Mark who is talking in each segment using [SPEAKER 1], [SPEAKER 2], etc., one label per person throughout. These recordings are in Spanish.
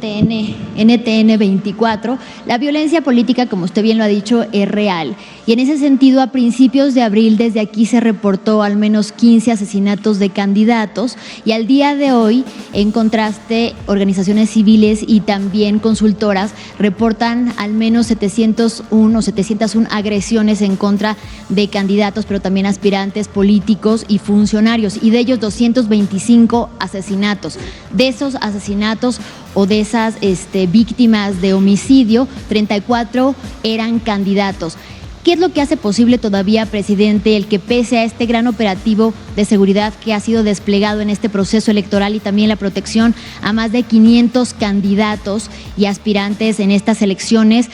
[SPEAKER 1] NTN 24, la violencia política, como usted bien lo ha dicho, es real. Y en ese sentido, a principios de abril, desde aquí se reportó al menos 15 asesinatos de candidatos y al día de hoy, en contraste, organizaciones civiles y también consultoras reportan al menos 701 agresiones en contra de candidatos, pero también aspirantes políticos y funcionarios, y de ellos 225 asesinatos. De esos asesinatos o de esas víctimas de homicidio, 34 eran candidatos. ¿Qué es lo que hace posible todavía, presidente, el que pese a este gran operativo de seguridad que ha sido desplegado en este proceso electoral y también la protección a más de 500 candidatos y aspirantes en estas elecciones,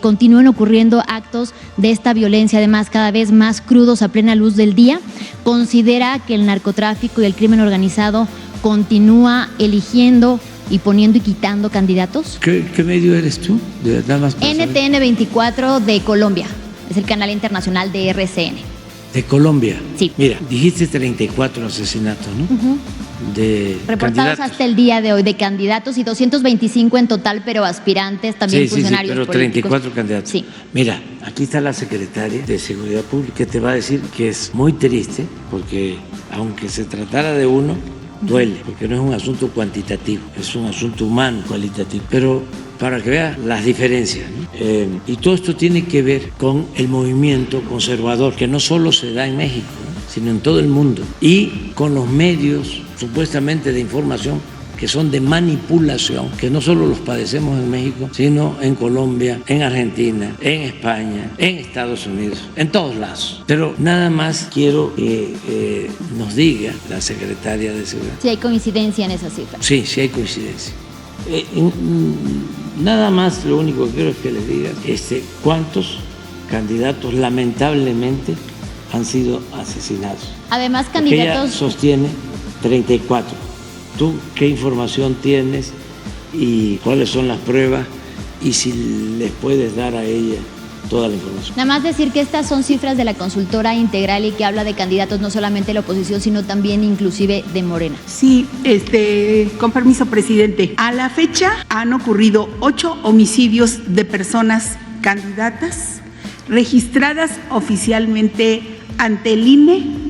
[SPEAKER 1] continúen ocurriendo actos de esta violencia, además cada vez más crudos a plena luz del día? ¿Considera que el narcotráfico y el crimen organizado continúa eligiendo y poniendo y quitando candidatos?
[SPEAKER 2] ¿Qué medio eres tú?
[SPEAKER 1] NTN 24 de Colombia. Es el canal internacional de RCN.
[SPEAKER 2] ¿De Colombia?
[SPEAKER 1] Sí.
[SPEAKER 2] Mira, dijiste 34 asesinatos, ¿no? De
[SPEAKER 1] reportados
[SPEAKER 2] candidatos.
[SPEAKER 1] hasta el día de hoy de candidatos y 225 en total, pero aspirantes, también funcionarios
[SPEAKER 2] pero
[SPEAKER 1] políticos.
[SPEAKER 2] 34 candidatos.
[SPEAKER 1] Sí.
[SPEAKER 2] Mira, aquí está la secretaria de Seguridad Pública que te va a decir que es muy triste porque aunque se tratara de uno, duele, porque no es un asunto cuantitativo, es un asunto humano cualitativo. Pero para que veas las diferencias, ¿no? Y todo esto tiene que ver con el movimiento conservador, que no solo se da en México, ¿no?, sino en todo el mundo, y con los medios supuestamente de información que son de manipulación, que no solo los padecemos en México, sino en Colombia, en Argentina, en España, en Estados Unidos, en todos lados. Pero nada más quiero que nos diga la secretaria de Seguridad.
[SPEAKER 1] Si hay coincidencia en esa cifra.
[SPEAKER 2] Sí, sí hay coincidencia. Nada más lo único que quiero es que les diga cuántos candidatos lamentablemente han sido asesinados.
[SPEAKER 1] Además,
[SPEAKER 2] Porque ella
[SPEAKER 1] candidatos...
[SPEAKER 2] sostiene 34. ¿Tú qué información tienes y cuáles son las pruebas y si les puedes dar a ella toda la información?
[SPEAKER 1] Nada más decir que estas son cifras de la consultora Integral y que habla de candidatos no solamente de la oposición, sino también inclusive de Morena.
[SPEAKER 3] Sí, con permiso, presidente. A la fecha han ocurrido 8 homicidios de personas candidatas registradas oficialmente ante el INE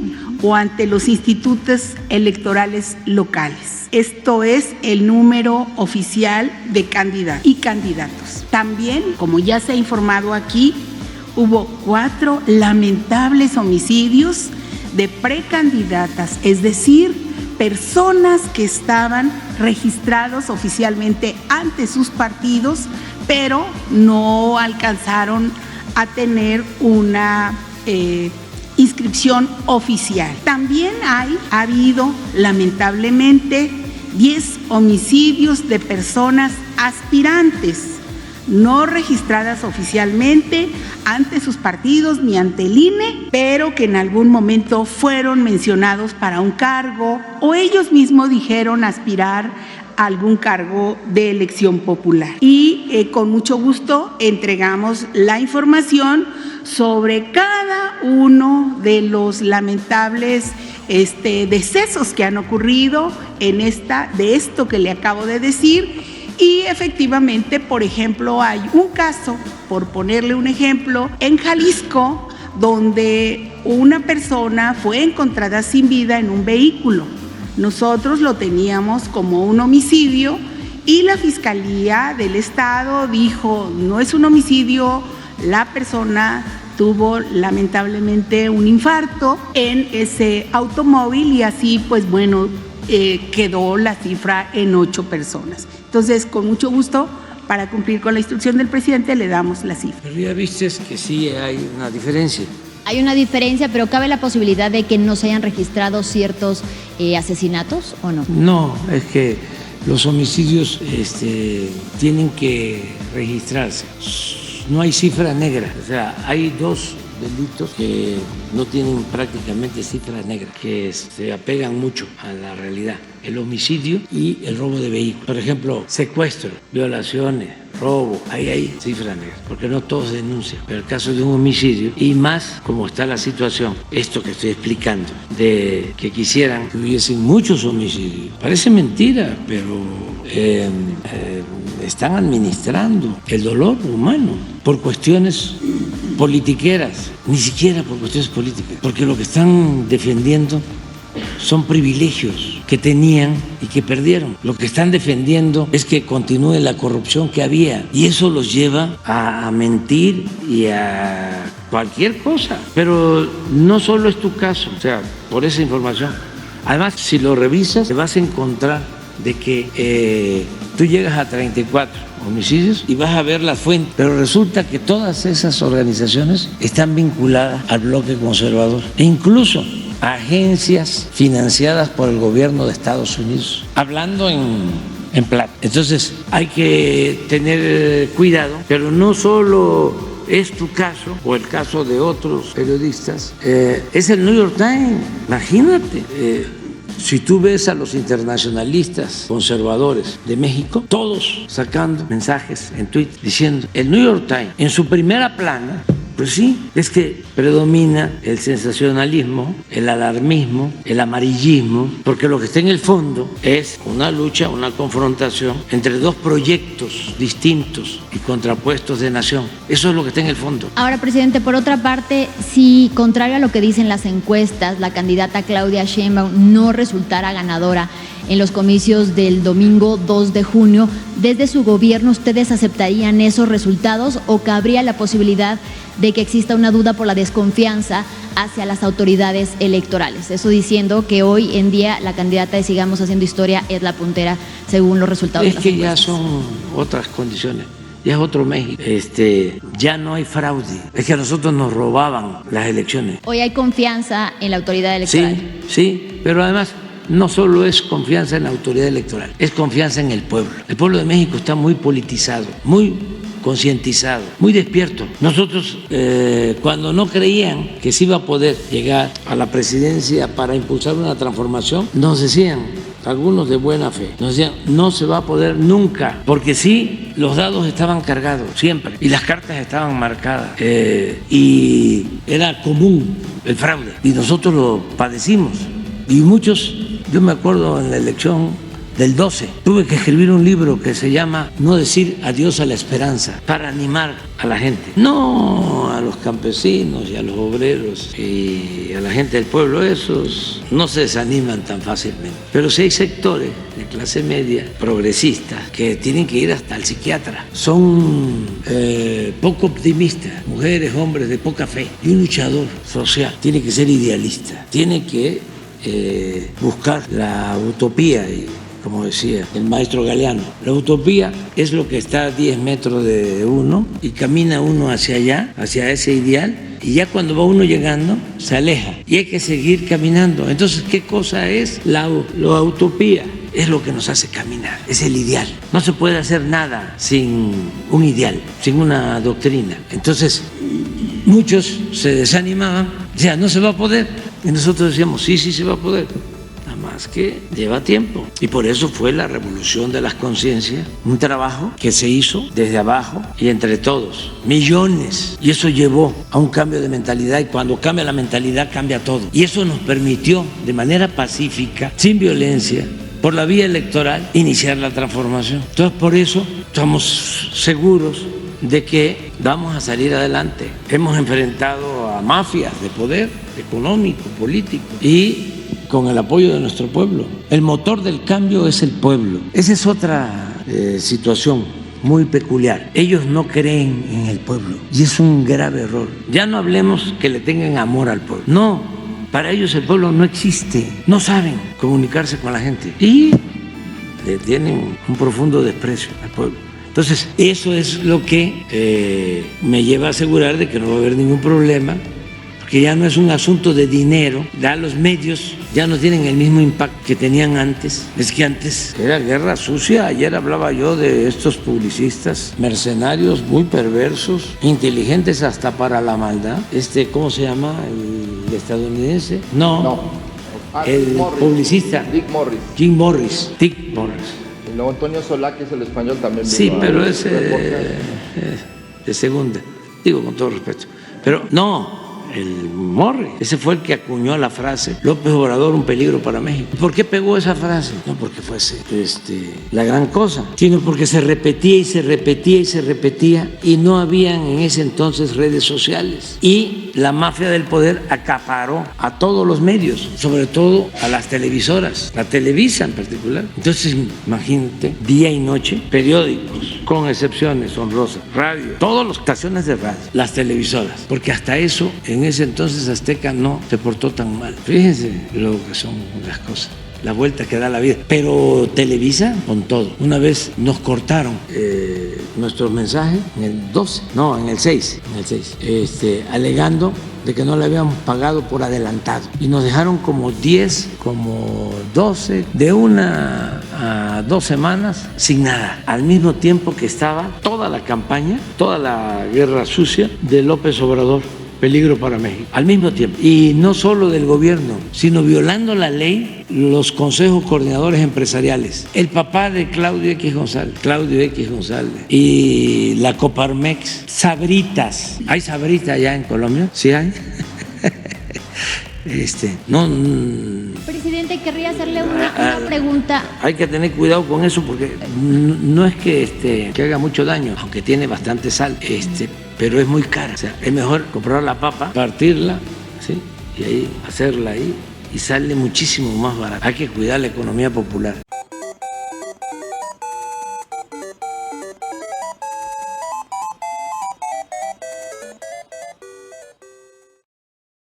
[SPEAKER 3] o ante los institutos electorales locales. Esto es el número oficial de candidatos y candidatos. También, como ya se ha informado aquí, hubo 4 lamentables homicidios de precandidatas, es decir, personas que estaban registrados oficialmente ante sus partidos, pero no alcanzaron a tener una inscripción oficial. También ha habido, lamentablemente, 10 homicidios de personas aspirantes no registradas oficialmente ante sus partidos ni ante el INE, pero que en algún momento fueron mencionados para un cargo o ellos mismos dijeron aspirar a algún cargo de elección popular. Y con mucho gusto entregamos la información sobre cada uno de los lamentables decesos que han ocurrido de esto que le acabo de decir. Y efectivamente, por ejemplo, hay un caso, por ponerle un ejemplo, en Jalisco, donde una persona fue encontrada sin vida en un vehículo. Nosotros lo teníamos como un homicidio y la Fiscalía del Estado dijo, no es un homicidio, la persona tuvo lamentablemente un infarto en ese automóvil y así, pues bueno, quedó la cifra en 8 personas. Entonces, con mucho gusto, para cumplir con la instrucción del presidente, le damos la cifra.
[SPEAKER 2] Pero ya viste que sí hay una diferencia.
[SPEAKER 1] Hay una diferencia, pero ¿cabe la posibilidad de que no se hayan registrado ciertos asesinatos o no?
[SPEAKER 2] No, es que los homicidios tienen que registrarse. No hay cifra negra, o sea, hay 2 delitos que no tienen prácticamente cifras negras, que se apegan mucho a la realidad: el homicidio y el robo de vehículos. Por ejemplo, secuestro, violaciones, robo, ahí hay cifras negras, porque no todos denuncian. Pero el caso de un homicidio, y más como está la situación, esto que estoy explicando, de que quisieran que hubiesen muchos homicidios, parece mentira, pero están administrando el dolor humano por cuestiones politiqueras, ni siquiera por cuestiones políticas, porque lo que están defendiendo son privilegios que tenían y que perdieron. Lo que están defendiendo es que continúe la corrupción que había y eso los lleva a mentir y a cualquier cosa. Pero no solo es tu caso, o sea, por esa información. Además, si lo revisas, te vas a encontrar de que tú llegas a 34 homicidios y vas a ver la fuente, pero resulta que todas esas organizaciones están vinculadas al bloque conservador e incluso agencias financiadas por el gobierno de Estados Unidos, hablando en plata. Entonces hay que tener cuidado, pero no solo es tu caso o el caso de otros periodistas, es el New York Times, imagínate. Si tú ves a los internacionalistas conservadores de México, todos sacando mensajes en Twitter diciendo, el New York Times en su primera plana, pues sí, es que predomina el sensacionalismo, el alarmismo, el amarillismo, porque lo que está en el fondo es una lucha, una confrontación entre dos proyectos distintos y contrapuestos de nación. Eso es lo que está en el fondo.
[SPEAKER 1] Ahora, presidente, por otra parte, si contrario a lo que dicen las encuestas, la candidata Claudia Sheinbaum no resultara ganadora en los comicios del domingo 2 de junio, ¿desde su gobierno ustedes aceptarían esos resultados o cabría la posibilidad de que exista una duda por la desconfianza hacia las autoridades electorales? Eso diciendo que hoy en día la candidata de Sigamos Haciendo Historia es la puntera según los resultados de las encuestas.
[SPEAKER 2] Es que ya son otras condiciones. Ya es otro México, ya no hay fraude, es que a nosotros nos robaban las elecciones.
[SPEAKER 1] Hoy hay confianza en la autoridad electoral.
[SPEAKER 2] Sí, pero además no solo es confianza en la autoridad electoral, es confianza en el pueblo. El pueblo de México está muy politizado, muy concientizado, muy despierto. Nosotros, cuando no creían que se iba a poder llegar a la presidencia para impulsar una transformación, nos decían, algunos de buena fe, nos decían, no se va a poder nunca, porque sí, los dados estaban cargados siempre y las cartas estaban marcadas y era común el fraude y nosotros lo padecimos y muchos, yo me acuerdo en la elección del 12, tuve que escribir un libro que se llama No decir adiós a la esperanza, para animar a la gente, no a los campesinos y a los obreros y a la gente del pueblo, esos no se desaniman tan fácilmente, pero sí hay sectores de clase media, progresistas, que tienen que ir hasta el psiquiatra, son poco optimistas, mujeres, hombres de poca fe, y un luchador social tiene que ser idealista, tiene que buscar la utopía y, como decía el maestro Galeano, la utopía es lo que está a 10 metros de uno y camina uno hacia allá, hacia ese ideal, y ya cuando va uno llegando se aleja y hay que seguir caminando. Entonces, ¿qué cosa es la utopía? Es lo que nos hace caminar, es el ideal. No se puede hacer nada sin un ideal, sin una doctrina. Entonces, muchos se desanimaban, decían, no se va a poder. Y nosotros decíamos, sí, sí se va a poder. Más que lleva tiempo y por eso fue la revolución de las conciencias, un trabajo que se hizo desde abajo y entre todos, millones, y eso llevó a un cambio de mentalidad y cuando cambia la mentalidad cambia todo y eso nos permitió de manera pacífica, sin violencia, por la vía electoral, iniciar la transformación. Entonces por eso estamos seguros de que vamos a salir adelante. Hemos enfrentado a mafias de poder económico, político y con el apoyo de nuestro pueblo. El motor del cambio es el pueblo. Esa es otra situación muy peculiar. Ellos no creen en el pueblo y es un grave error. Ya no hablemos que le tengan amor al pueblo. No, para ellos el pueblo no existe. No saben comunicarse con la gente y le tienen un profundo desprecio al pueblo. Entonces, eso es lo que me lleva a asegurar de que no va a haber ningún problema, que ya no es un asunto de dinero, ya los medios ya no tienen el mismo impacto que tenían antes. Es que antes era guerra sucia. Ayer hablaba yo de estos publicistas mercenarios muy perversos, inteligentes hasta para la maldad. ¿Cómo se llama? ¿El estadounidense? No. El publicista. Jim Morris. Dick Morris.
[SPEAKER 4] Y luego Antonio Solá, que es el español también.
[SPEAKER 2] Sí, pero es de segunda. Digo con todo respeto. Pero no. el Morri. Ese fue el que acuñó la frase López Obrador, un peligro para México. ¿Por qué pegó esa frase? No porque fuese la gran cosa, sino porque se repetía y se repetía y se repetía, y no habían en ese entonces redes sociales. Y la mafia del poder acaparó a todos los medios, sobre todo a las televisoras, la Televisa en particular. Entonces, imagínate, día y noche, periódicos, con excepciones honrosas, radio, todas las estaciones de radio, las televisoras, porque hasta eso, en ese entonces Azteca no se portó tan mal. Fíjense lo que son las cosas, la vuelta que da la vida. Pero Televisa con todo. Una vez nos cortaron nuestros mensajes en el 6, alegando de que no le habíamos pagado por adelantado, y nos dejaron como 10, como 12, de 1 a 2 semanas sin nada, al mismo tiempo que estaba toda la campaña, toda la guerra sucia de López Obrador, peligro para México, al mismo tiempo. Y no solo del gobierno, sino violando la ley, los consejos coordinadores empresariales. El papá de Claudio X González, y la Coparmex, Sabritas. ¿Hay Sabritas allá en Colombia? ¿Sí hay?
[SPEAKER 1] Presidente, querría hacerle una pregunta.
[SPEAKER 2] Hay que tener cuidado con eso, porque no es que haga mucho daño, aunque tiene bastante sal, pero es muy cara. O sea, es mejor comprar la papa, partirla, ¿sí? Y ahí hacerla ahí, y sale muchísimo más barato. Hay que cuidar la economía popular.